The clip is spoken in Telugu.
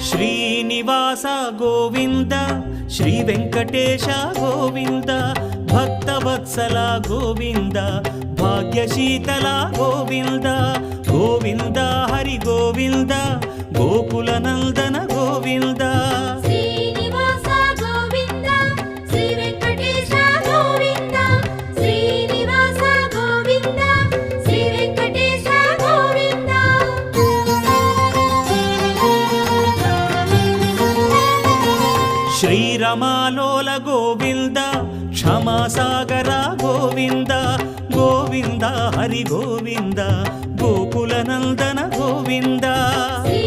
శ్రీనివాస గోవింద శ్రీ వెంకటేశ గోవింద భక్తవత్సల గోవింద భాగ్యశీతల గోవింద గోవింద హరి గోవింద గోకుల నందన గోవింద శ్రీనివాస గోవింద శ్రీ వెంకటేశ గోవింద శ్రీనివాస గోవింద శ్రీ వెంకటేశ గోవింద శ్రీరమాలోల గోవింద క్షమాసాగర గోవింద గోవింద హరి గోవింద గోకుల నందన గోవింద శ్రీ